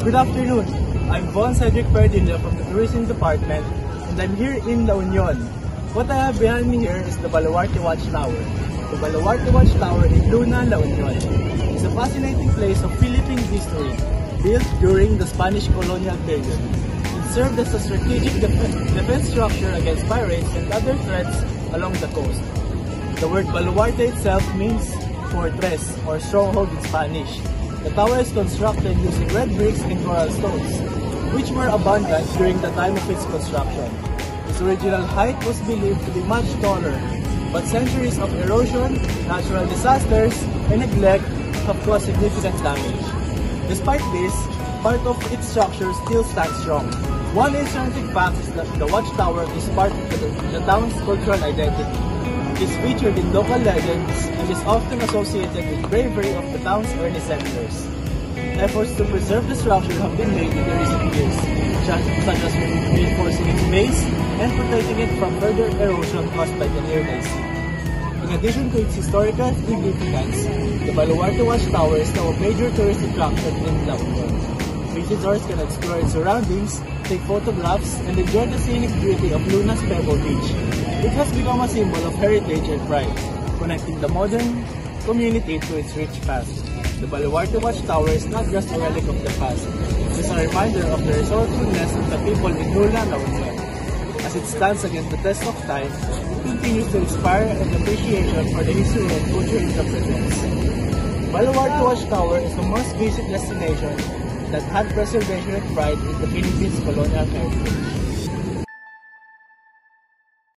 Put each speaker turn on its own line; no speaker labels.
Good afternoon. I'm Von Cedric Perdilla from the Tourism Department, and I'm here in La Union. What I have behind me here is the Baluarte Watchtower. The Baluarte Watchtower in Luna, La Union. It's a fascinating place of Philippine history, built during the Spanish colonial period. It served as a strategic defense structure against pirates and other threats along the coast. The word Baluarte itself means fortress or stronghold in Spanish. The tower is constructed using red bricks and coral stones, which were abundant during the time of its construction. Its original height was believed to be much taller, but centuries of erosion, natural disasters, and neglect have caused significant damage. Despite this, part of its structure still stands strong. One interesting fact is that the watchtower is part of the town's cultural identity. It is featured in local legends and is often associated with bravery of the town's early settlers. Efforts to preserve the structure have been made in the recent years, such as reinforcing its base and protecting it from further erosion caused by the nearby sea. In addition to its historical significance, the Baluarte Watchtower is now a major tourist attraction in La Union. Visitors can explore its surroundings, take photographs, and enjoy the scenic beauty of Luna's Pebble Beach. It has become a symbol of heritage and pride, connecting the modern community to its rich past. The Baluarte Watchtower is not just a relic of the past, it is a reminder of the resourcefulness of the people in Luna, La Union. As it stands against the test of time, it continues to inspire an appreciation for the history and culture it represents. Baluarte Watchtower is a must-visit destination that had preservation and pride in the Philippines' colonial heritage.